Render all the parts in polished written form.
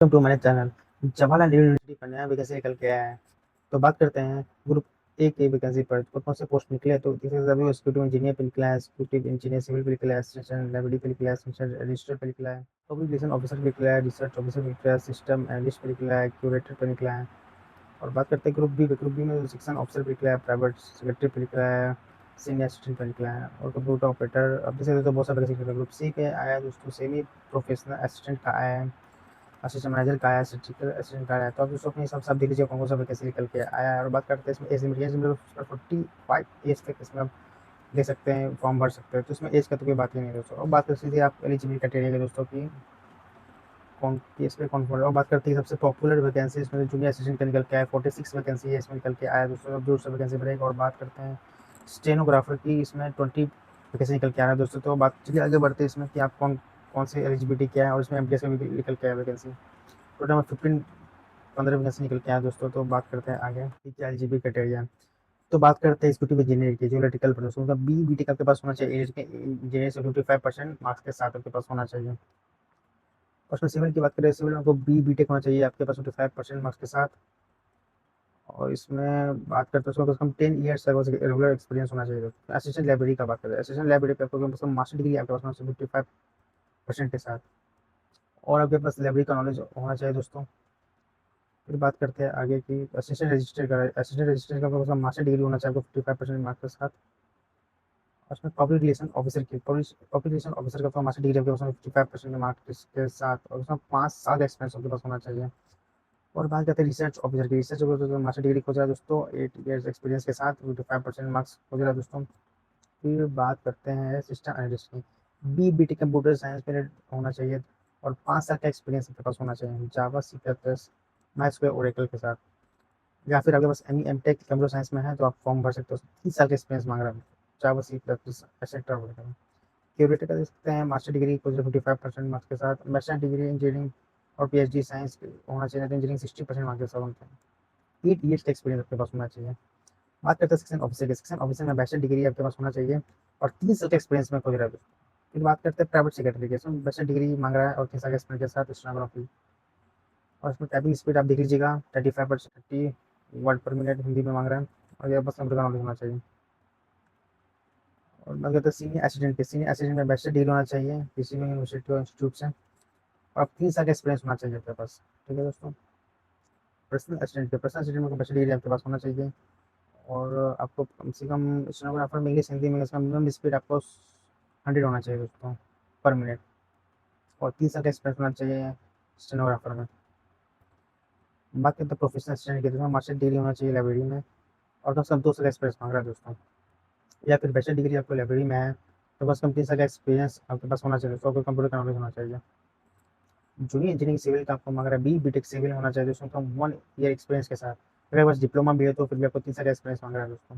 Welcome to my channel. Jawaharlal Nehru university पर नया vacancy निकल के आया है। तो बात करते हैं ग्रुप ए की वैकेंसी पर कौन से पोस्ट निकले। तो जैसे सभी एग्जीक्यूटिव इंजीनियर पे निकला है, एग्जीक्यूटिव इंजीनियर सिविल पे निकला है, असिस्टेंट लाइब्रेरी पे निकला है, असिस्टेंट रजिस्टर पे निकला है, पब्लिक रिलेशन ऑफिसर पे निकला है, रिसर्च ऑफिसर पे निकला है, सिस्टम एनालिस्ट पे निकला है, क्यूरेटर पे निकला है। और बात करते हैं ग्रुप बी में सेक्शन ऑफिसर पे निकला है, प्राइवेट सेक्रेटरी पे निकला है, सीनियर असिस्टेंट पे निकला है और कंप्यूटर ऑपरेटर। अब जैसे तो बहुत सारे वैकेंसी निकले। ग्रुप सी पे आया है दोस्तों सेमी प्रोफेशनल असिस्टेंट का आया है, असिस्टेंट मैनेजर का आया, सर्टिफिकेट असिस्टेंट का आया। तो आप दोस्तों अपने हिसाब से आप देख लीजिए कौन कौन सा वैकेंसी निकल के आया है। और बात करते हैं इसमें एज लिमिट, 45 एज तक इसमें आप दे सकते हैं, फॉर्म भर सकते हैं। तो इसमें एज का तो कोई बात ही नहीं दोस्तों। और बात कर सीधे आप एलिजिबिलिटी क्राइटेरिया की दोस्तों की कौन कि इस पर कौन कौन। और बात करते हैं सबसे पॉपुलर वैकेंसी इसमें जूनियर असिस्टेंट का निकल के आया, 46 वैकेंसी है इसमें निकल के आया दोस्तों। अब 200 वैकेंसी बढ़ेगा। और बात करते हैं स्टेनोग्राफर की, इसमें 20 वैकेंसी निकल के आ रहा है दोस्तों। तो बात चलिए आगे बढ़ते हैं इसमें कि आप कौन कौन सी एलिजिबिलिटी क्या है। और इसमें एमटीएस में भी निकल के आया वैकेंसी। टोटल में 15 वैकेंसी निकल के आया दोस्तों। तो बात करते हैं आगे कि क्या एलिजिबिलिटी क्राइटेरिया। तो बात करते हैं एग्जीक्यूटिव इंजीनियर की, जो इलेक्ट्रिकल पर उसका बी बी टेक आपके पास होना चाहिए। इंजीनियर से 55% मार्क्स के साथ आपके पास होना चाहिए। और उसमें सिविल की बात करें, सिविल में आपको बी बी टेक होना चाहिए आपके पास 55% मार्क्स के साथ। और इसमें बात करते हैं उसमें कम से कम 10 ईयर्स तक रेगुलर एक्सपीरियंस होना चाहिए। असिस्टेंट लाइब्रेरी का बात करें, असिस्टेंट लाइब्रेरी पे आपको कम से कम मास्टर डिग्री आपके पास होना चाहिए 55% के साथ। और आपके पास लाइब्रेरी का नॉलेज होना चाहिए दोस्तों। फिर बात करते हैं आगे की असिस्टेंट रजिस्टर का आपके पास मास्टर डिग्री होना चाहिए आपको 55% मार्क्स के साथ। और उसमें पब्लिक रिलेशन ऑफिसर का मास्टर डिग्री आपके पास 55% मार्क्स के साथ। और उसमें 5 साल एक्सपीरियंस आपके पास होना चाहिए। और बात करते हैं रिसर्च ऑफिसर की, रिसर्च ऑफिसर तो मास्टर डिग्री खोज रहा है दोस्तों 8 ईयर्स एक्सपीरियंस के साथ, 55% मार्क्स खोज रहा है दोस्तों। फिर बात करते हैं सिस्टम एनालिस्ट की, बी टी कंप्यूटर साइंस में होना चाहिए। और 5 साल का एक्सपीरियंस आपके पास होना चाहिए Java C plus plus maths Oracle के साथ। या फिर आपके पास एम टेक कंप्यूटर साइंस में है तो आप फॉर्म भर सकते हो। 3 साल का एक्सपीरियंस मांग रहा है जावा सी प्लस प्लस एक्सेट्रा वगैरह। क्यूरेटर का देख सकते हैं मास्टर डिग्री को 55% मार्क्स के साथ, बैचलर डिग्री इंजीनियरिंग और पीएचडी साइंस होना चाहिए। तो इंजीनियरिंग 60% मार्क्स के साथ होते हैं। 8 ईयर्स का एक्सपीरियंस आपके पास होना चाहिए। बात करते हैं सेक्शन ऑफिसर के, सेक्शन ऑफिसर में बैचलर डिग्री आपके पास होना चाहिए और 3 साल का एक्सपीरियंस में खोज रहा है। फिर बात करते हैं प्राइवेट सेक्रेटरी के, इसमें बैचलर डिग्री मांग रहा है और 3 साल का एक्सपीरियंस के साथ स्टेनोग्राफी। और इसमें टाइपिंग स्पीड आप देख लीजिएगा 35% 30 वर्ड पर मिनट हिंदी में मांग रहा है। और ये बस कंप्यूटर नॉलेज होना चाहिए। और बात करते हैं सीनियर असिस्टेंट के, सीनियर असिस्टेंट में बैचलर डिग्री होना चाहिए किसी भी यूनिवर्सिटी और इंस्टीट्यूट से। और 3 साल का एक्सपीरियंस होना चाहिए आपके पास। ठीक है दोस्तों। पर्सनल असिस्टेंट में बैचलर डिग्री आपके पास होना चाहिए। और आपको कम से कम स्टेनोग्राफर में इंग्लिश हिंदी में इसका मिनिमम स्पीड आपको 100 होना चाहिए दोस्तों पर मिनट। और 3 साल का एक्सपीरियंस होना चाहिए स्टेनोग्राफर में। बात करते हैं प्रोफेशनल असिस्टेंट की, जिसमें मास्टर डिग्री होना चाहिए लाइब्रेरी में और कम से कम 2 साल का एक्सपीरियंस मांग रहा है दोस्तों। या फिर बैचलर डिग्री आपको लाइब्रेरी में है तो बस कम 3 साल का एक्सपीरियंस आपके पास होना चाहिए दोस्तों। आपको कंप्यूटर का नॉलेज होना चाहिए। जूनियर इंजीनियरिंग सिविल का आपको मांग रहा है बी टेक सिविल होना चाहिए दोस्तों, कम 1 ईयर एक्सपीरियंस के साथ। अगर बस डिप्लोमा भी है तो फिर भी आपको 3 साल का एक्सपीरियंस मांग रहा है दोस्तों।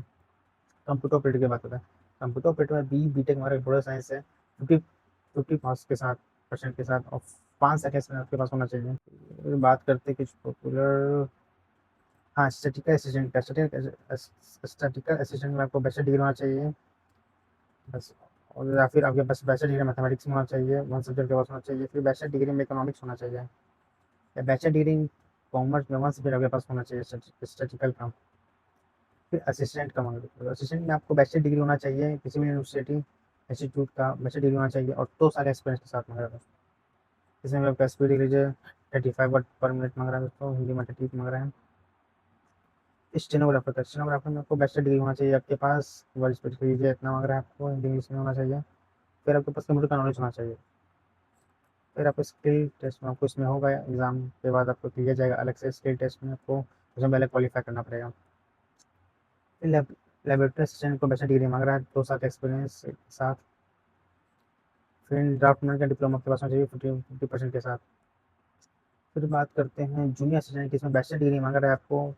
कंप्यूटर ऑपरेटर की बात करते हैं, कंप्यूटर ऑपरेटर में बी टेक हमारा कंप्यूटर साइंस है, 50 मार्क्स के साथ परसेंट के साथ। और 5 साल का एक्सपीरियंस आपके पास होना चाहिए। फिर बात करते हैं कुछ पॉपुलर, हाँ स्टैटिकल असिस्टेंट का, स्टैटिकल असिस्टेंट में आपको बैचलर डिग्री होना चाहिए बस। और या फिर आपके पास बैचलर डिग्री मैथमेटिक्स में होना चाहिए, 1 सब्जेक्ट के पास होना चाहिए। फिर बैचलर डिग्री में इकोनॉमिक्स होना चाहिए, या बैचलर डिग्री कॉमर्स में 1 सब्जेक्ट आपके पास होना चाहिए स्टैटिकल का। फिर असिस्टेंट का मांगे, असिस्टेंट में आपको बैचलर डिग्री होना चाहिए किसी भी यूनिवर्सिटी इंस्टीट्यूट का, बैचलर डिग्री होना चाहिए और 2 साल एक्सपीरियंस के साथ मांग रहा है। इसमें भी आपका स्पीड लीजिए 35 वर्ड पर मिनट मांग रहा है दोस्तों, हिंदी में 30 मांग रहे हैं। स्टेनोग्राफर का, स्टेनोग्राफर में आपको बैचलर डिग्री होना चाहिए आपके पास, वर्ड स्पीड लीजिए इतना मांग रहा है आपको, हिंदी इंग्लिश में होना चाहिए। फिर आपके पास कंप्यूटर का नॉलेज होना चाहिए। फिर आपको स्किल टेस्ट में आपको इसमें होगा, एग्जाम के बाद आपको दिया जाएगा अलग से स्किल टेस्ट में, आपको उसमें पहले क्वालिफाई करना पड़ेगा। फिर लेबोरेटरी असिस्टेंट को बैचलर डिग्री मांग रहा है 2 साल का एक्सपीरियंस के साथ। फिर ड्राफ्टमैन का डिप्लोमा आपके पास होना चाहिए 50% के साथ। फिर बात करते हैं जूनियर असिस्टेंट की, इसमें बैचलर डिग्री मांग रहा है आपको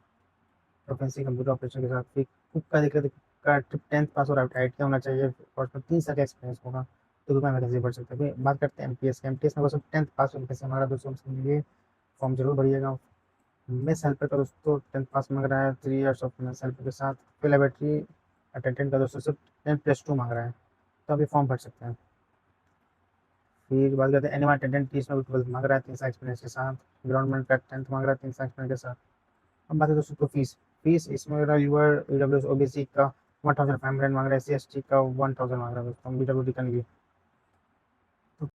प्रोफेंसी कंप्यूटर ऑपरेशन के साथ। फिर कुक का दिक्कत का 10th पास और आईटी होना चाहिए और उसमें 3 साल का एक्सपीरियंस होगा तो दुकान में कैसे बढ़ सकते हैं। फिर बात करते हैं एमटीएस के, एमटीएस में बस 10th पास होने से हमारा दोस्तों उसके लिए फॉर्म जरूर भरिएगा। मेस हेल्पर का दोस्तों 10th पास मांग रहा है 3 ईयर्स ऑफ मेस हेल्पर के साथ। फिर लेबोरेटरी अटेंडेंट का दोस्तों सिर्फ 10+2 मांग रहा है तो अभी फॉर्म भर सकते हैं। फिर बात करते हैं एनिमा टेंडेंट की, इसमें 12 मांग रहा है 3 साल एक्सपीरियंस के साथ। ग्राउंडमेंट का 10th मांग रहा है 3 साल एक्सपीरियंस के साथ। अब बात है दोस्तों तो फीस। फीस इसमें यूआर ईडब्ल्यूएस ओबीसी का 1500 मांग रहा है, एससी एसटी का 1000 मांग रहा है दोस्तों, बीडब्ल्यूडी का नहीं।